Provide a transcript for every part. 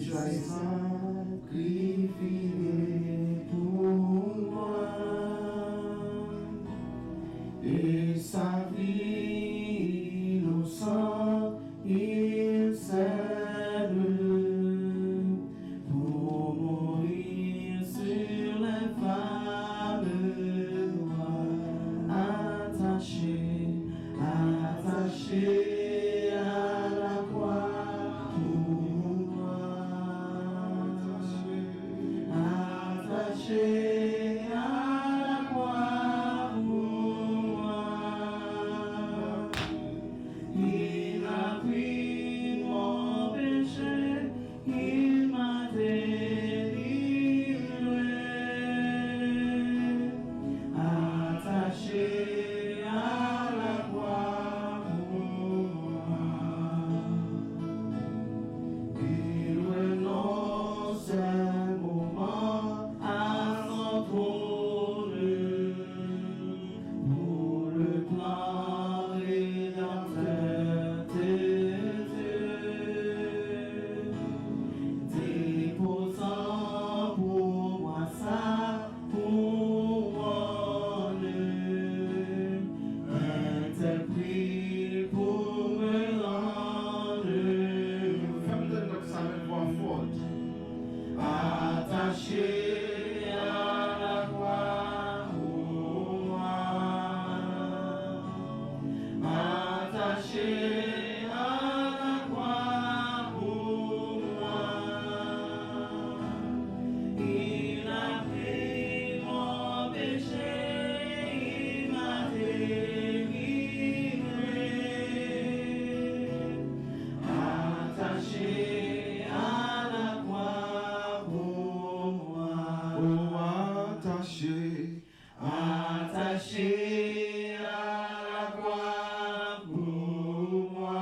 sacrifié pour moi. Et sa vie innocente, il s'aime pour mourir sur les flammes noires, attaché à la croix pour moi, attaché à la croix pour moi. Il a pris mon péché, il m'a délivré, attaché à la croix pour moi. Il renonce un moment à son trône pour le plan rédempteur de Dieu, déposant pour moi sa couronne, interpris pour me rendre. Femme de notre salut voix forte. Attaché à la croix pour moi, attaché à la croix pour moi. Il a pris mon péché, il m'a délivré, attaché à la croix pour moi. Oh, attaché, attaché à la croix pour moi,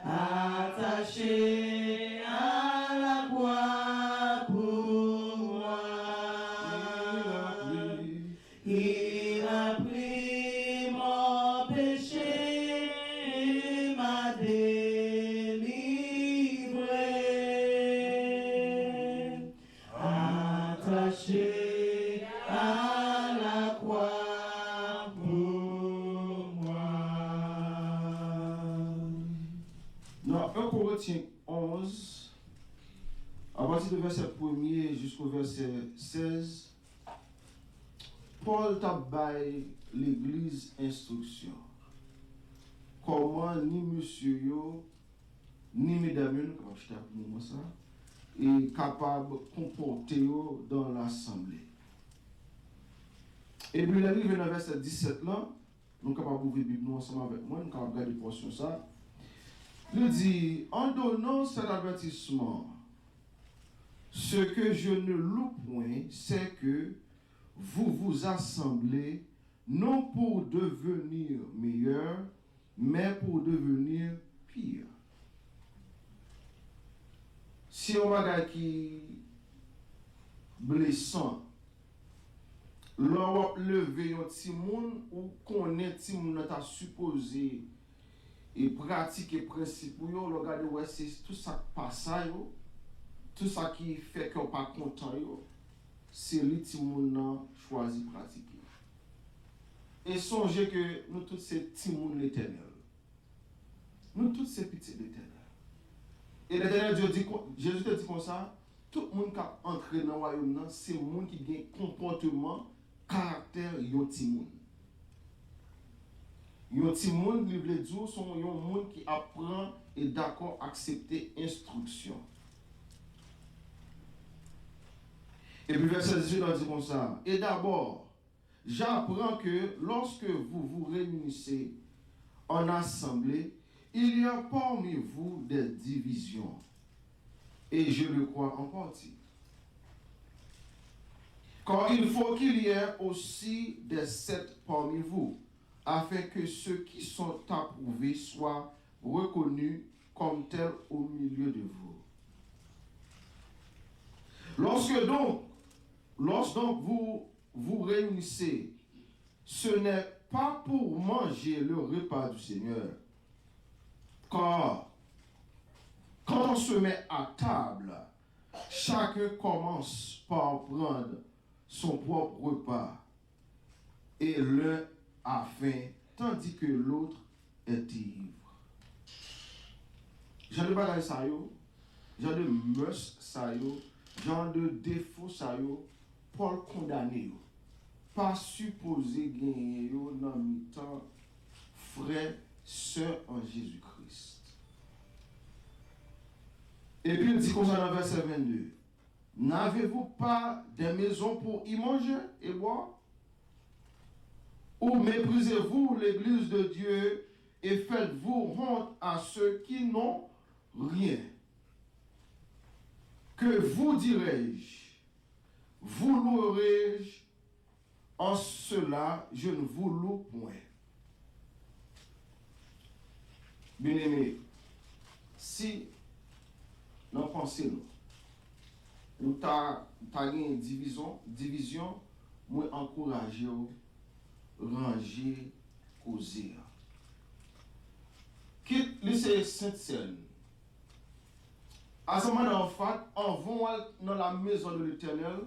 attaché à la croix pour moi. Il a pris mon péché, il m'a délivré, attaché à la croix pour moi. Dans 1 Corinthiens 11, à partir du verset 1er jusqu'au verset 16, Paul t'a baillé l'église instruction. Comment ni monsieur yo, ni mesdames yo, comment je t'appelle ça, est capable de comporter yo dans l'assemblée. Et puis, il arrive dans le verset 17 là, nous sommes capables d'ouvrir la Bible ensemble avec moi, nous sommes capables de regarder portion ça. Il dit, en donnant cet avertissement, ce que je ne loue point, c'est que vous vous assemblez non pour devenir meilleur, mais pour devenir pire. Si on a qui blessant, l'on lever un petit monde ou connaît petit monde t'a supposé et pratiquer principe ou yo regarder ouais c'est tout ça qui passe yo, tout ça qui fait qu'on pas content yo, c'est le petit monde choisi pratiquer. Et songez que nous tous ces petits monde l'Éternel. Nous tous ces petits l'Éternel. Et l'Éternel Dieu dit, Jésus te dit comme ça, tout le monde qui a entré dans le royaume, c'est le monde qui a un comportement, caractère, yon ti moun. Yon ti moun, li vle dire, son yon moun qui apprend et d'accord accepter instruction. Et puis verset 18, on dit comme ça. Et d'abord, j'apprends que lorsque vous vous réunissez en assemblée, il y a parmi vous des divisions. Et je le crois en partie. Car il faut qu'il y ait aussi des sectes parmi vous, afin que ceux qui sont approuvés soient reconnus comme tels au milieu de vous. Lorsque donc vous vous réunissez, ce n'est pas pour manger le repas du Seigneur, car Quand on se met à table, chacun commence par prendre son propre repas et l'un a faim tandis que l'autre est ivre. Genre de bagaille ça yo, genre de mœurs ça yo, genre de défaut ça yo, Paul condamné yo. Pas supposé gagner yo dans mi-temps frères, sœurs en Jésus-Christ. Et puis il dit comme ça dans verset 22. N'avez-vous pas des maisons pour y manger et boire? Ou méprisez-vous l'église de Dieu et faites-vous honte à ceux qui n'ont rien? Que vous dirai-je? Vous louerai-je? En cela, je ne vous loue point. Bien-aimés, si nous pensons, nous avons une division, moi encourager, ranger, causer. Quitte lycée Sainte-Seine. À ce moment en fait, en vont dans la maison de l'Éternel,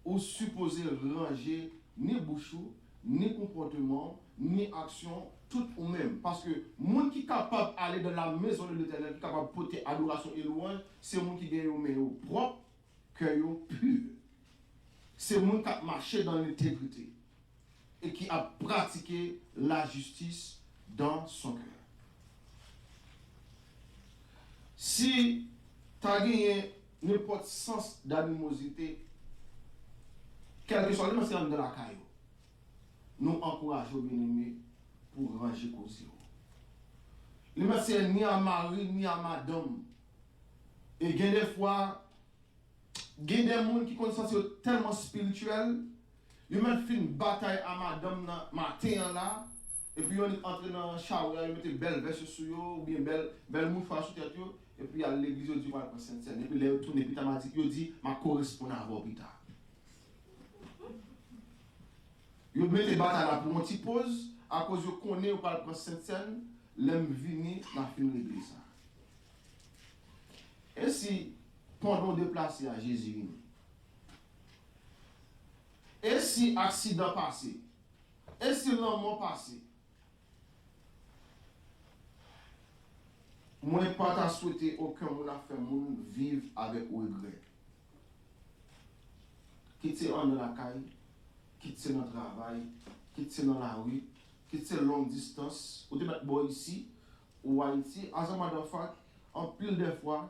ou supposé ranger ni bouchou, ni comportement, ni action, tout ou même. Parce que monde qui est capable d'aller dans la maison de l'Éternel, qui est capable de porter adoration et louange, c'est monde qui gagne au mains propre, cœur pur. C'est monde qui a marché dans l'intégrité et qui a pratiqué la justice dans son cœur. Si tu as gagné n'importe sens d'animosité, quel que soit le message de la caillou, nous encourageons bien aimés pour ranger cause. Le message ni à Marie ni à madame. Et il y a des fois, il y a des gens qui sont tellement spirituels, ils mettent une bataille à madame matin là, et puis on est entré dans le shower, ils mettent une belle veste sur eux, ou bien belle mouchoir sur tête, et puis à l'église, ils disent, moi, je suis Sainte-Seine. Et puis les retournent, et puis ils disent, ma correspondant à vous plus tard. Ils mettent une bataille là pour une petite pause, à cause de connaît ou pas prendre Sainte-Seine, l'aime venir dans l'église. Et si, pendant déplacer à Jésus, et si accident passé, et si l'homme passé, moi, je n'ai pas souhaité aucun monde a fait monde vivre avec regret. Quitter en la caille, quitter dans le travail, quitter dans la rue, quitter longue distance, ou te mettre bon ici, ou Haïti, à ce moment de fois, en pile de fois,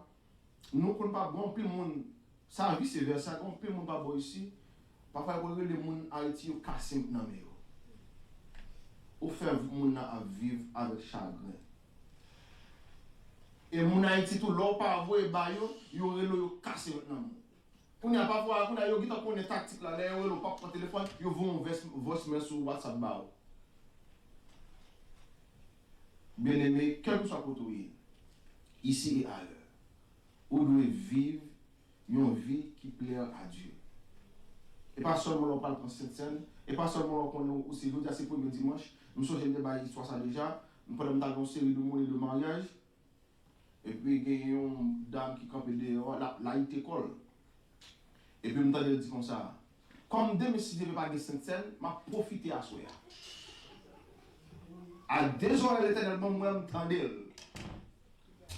nous ne connaissons pas bon, pile monde, ça vice versa, on pile monde pas bon ici, parfois on les gens Haïti ou cassé dans mes ou faire monde à vivre avec chagrin. Et mon Haïti tout l'eau par vous et bayo, yo relo cassé maintenant. Pour n'y a pas voir, pour yo gita connaît tactique là, les yo pas prendre téléphone, yo vont voicemail sur WhatsApp ba. Bien aimé, quel que soit côté ici et ailleurs, vous devez vivre une vie qui plaît à Dieu. Et pas seulement on parle de Sainte-Seine, et pas seulement on connaît aussi l'autre, c'est pour le dimanche, nous sommes j'ai débat histoire ça déjà, nous parlons d'une série de mots de mariage. Et puis, il y a une dame qui campe dehors, la école. Et puis, je me dis comme ça. Comme demain, si je ne vais pas de Sainte-Seine, je vais profiter à soi. À 2 heures, elle était tellement moi, je m'entends. Et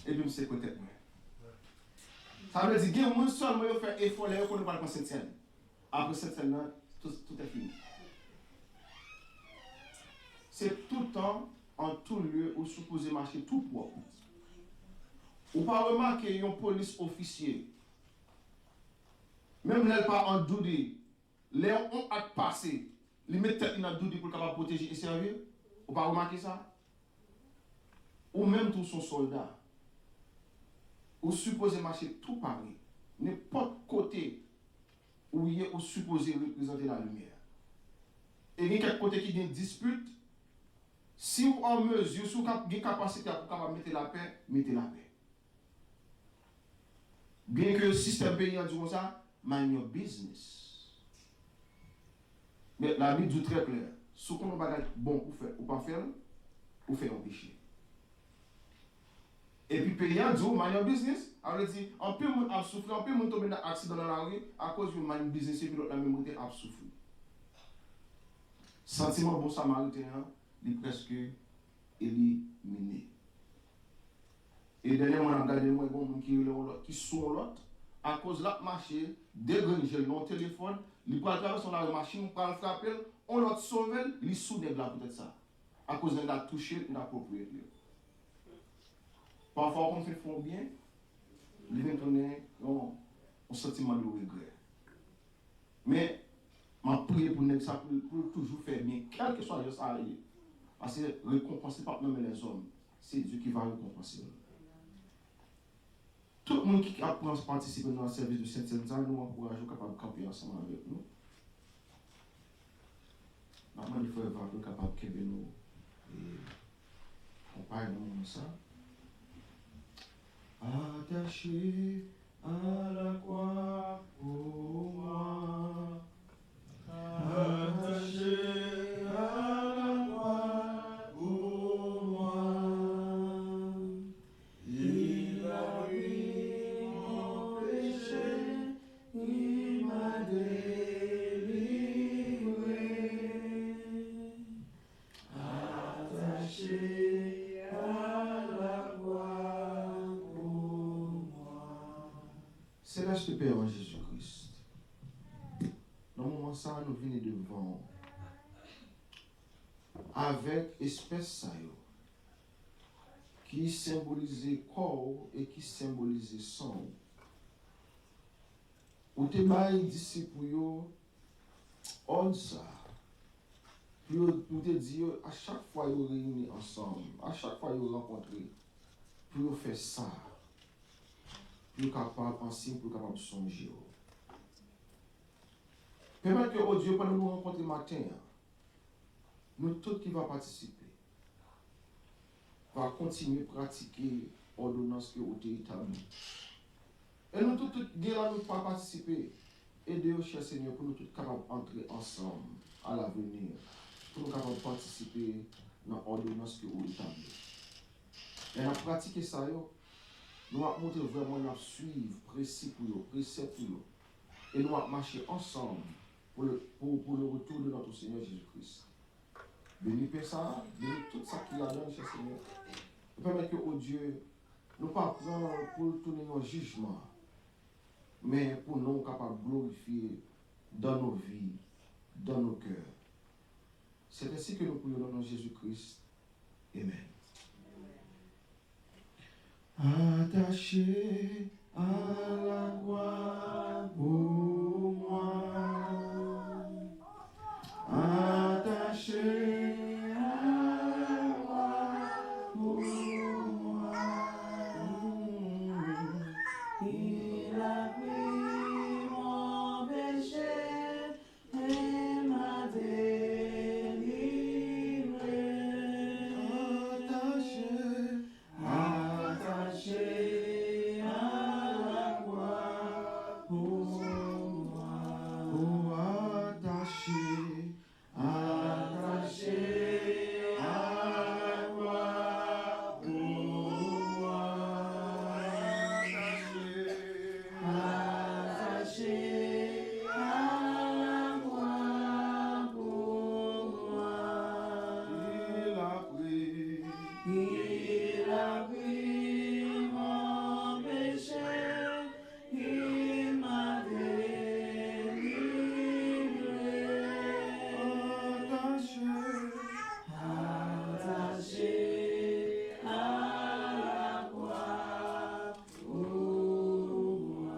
puis, je sais peut-être. Ça veut dire que moi seul, je fais effort, je ne vais pas de Sainte-Seine. Après Sainte-Seine, tout est fini. C'est tout le temps, en tout lieu, où supposé marcher tout propre. Ou pas remarquer un police officier, même là pas en doudé, les on a passé, les mettent en doudé pour capable protéger et servir. Ou pas remarquer ça? Ou même tous son soldat, ou supposé marcher tout Paris, n'importe côté où il est ou supposé représenter la lumière. Et il y a quelques côtés qui ont une dispute, si vous en mesure, si vous avez une capacité pour capable mettre la paix, mettez la paix. Bien que le système paysan dit comme ça, mind your business. Mais la Bible dit très clair. Ce qu'on a bon pour faire ou pas faire, ou faire un péché. Et puis payant dit, mind your business. On dit, on peut souffrir, on peut tomber dans un accident dans la rue à cause du mind business et puis l'autre la même côté a souffrir. Sentiment bon samaritain, il est presque éliminé. Et dernièrement, on a regardé moi qui sont l'autre à cause de la marché, dégringé le téléphone, il prend traverser la machine, prend le frapper, on l'a sauvé, il soude là peut-être ça. À cause de la touché, il a propriété. Parfois, quand on fait bien, il vient donner un sentiment de regret. Mais, je prie pour nous, ça pour toujours faire bien, quel que soit le ça. Parce que récompenser pas même les hommes, c'est Dieu qui va récompenser. Tout le monde qui apprend à participer dans le service de Saint-Saint, nous encourageons capable de camper ensemble avec nous. Normalement, il faut être capable de camper nous et comparer nous ça. Attaché à la croix pour moi. Attaché à la croix pour moi. Il a pris mon péché, il m'a délivré. Attaché à la croix pour moi. Céleste Père en Jésus-Christ, dans le moment ça, nous venons devant avec espèce ça qui symbolisait corps et qui symbolisait sang. Ou te bail disciples on ça. Puis ou te dit à chaque fois ils réunis ensemble, à chaque fois ils rencontrés, pour faire ça. Pour capable ensemble pour capable songer. Permettre que oh Dieu pendant nous rencontrer matin, nous tous qui va participer va continuer à pratiquer l'ordonnance que vous avez établie. Et nous tous qui ne pas participer, aidez-nous, cher Seigneur, pour nous tous capables d'entrer ensemble à l'avenir, pour nous capables de participer dans l'ordonnance que vous avez établie. Et à pratiquer ça, nous allons montrer vraiment à suivre, précis pour nous, précepte pour nous. Et nous allons marcher ensemble pour le retour de notre Seigneur Jésus-Christ. Bénis ça, bénis tout ça qu'il a donné, cher Seigneur. Et permettre que, oh Dieu, nous ne pas prendre pour tourner nos jugements, mais pour nous capables de glorifier dans nos vies, dans nos cœurs. C'est ainsi que nous prions dans Jésus-Christ. Amen. Attaché à la croix pour moi. Attaché à la croix pour moi. Il a pris mon péché et m'a délivré. Attaché à la croix pour moi. Oh, attaché à la croix pour moi. Attaché à la croix pour moi. Il a pris mon péché, il m'a délivré. Attaché à la croix pour moi.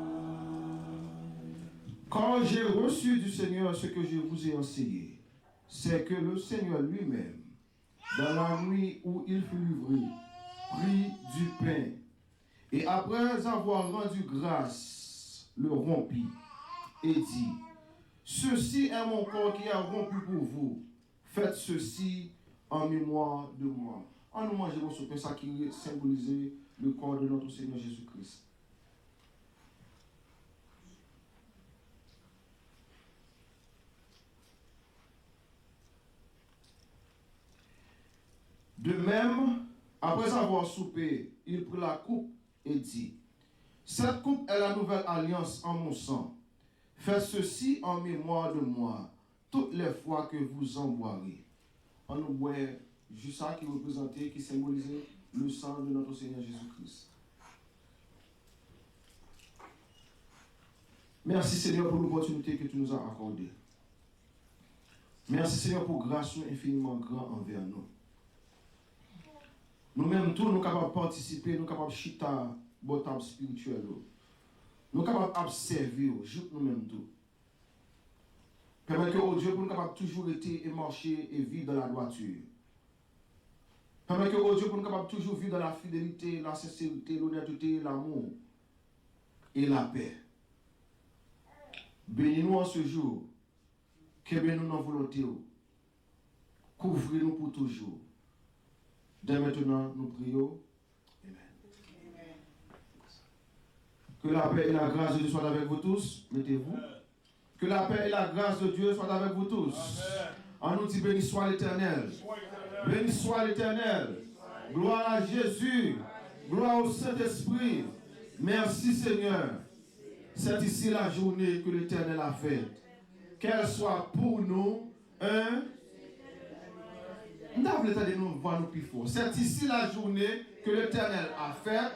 Quand j'ai reçu du Seigneur ce que je vous ai enseigné, c'est que le Seigneur lui-même, dans la nuit où il fut livré, prit du pain et après avoir rendu grâce, le rompit et dit, ceci est mon corps qui a rompu pour vous. Faites ceci en mémoire de moi. En nous mangeons ce pain, ça qui symbolisait le corps de notre Seigneur Jésus-Christ. De même, Après avoir soupé, il prit la coupe et dit, cette coupe est la nouvelle alliance en mon sang. Faites ceci en mémoire de moi, toutes les fois que vous en boirez. On nous boit juste ça qui représentait, qui symbolisait le sang de notre Seigneur Jésus-Christ. Merci Seigneur pour l'opportunité que tu nous as accordée. Merci Seigneur pour grâce infiniment grand envers nous. Nous-mêmes, tous, nous sommes capables de participer, nous sommes capables de chita, botable spirituel. Nous sommes capables d'observer, nous-mêmes tous. Permet que, oh Dieu, pour nous capables toujours être et marcher et vivre dans la droiture. Permet que, oh Dieu, pour nous capables toujours vivre dans la fidélité, la sincérité, l'honnêteté, l'amour et la paix. Bénis-nous en ce jour. Que bénis-nous nos volontés. Couvrez-nous pour toujours. Dès maintenant, nous prions. Amen. Que la paix et la grâce de Dieu soient avec vous tous. Mettez-vous. Que la paix et la grâce de Dieu soient avec vous tous. On nous dit béni soit l'Éternel. Béni soit l'Éternel. Gloire à Jésus. Gloire au Saint-Esprit. Merci Seigneur. C'est ici la journée que l'Éternel a faite. Qu'elle soit pour nous un... Nous voulons nous voir nous plus fort. C'est ici la journée que l'Éternel a faite.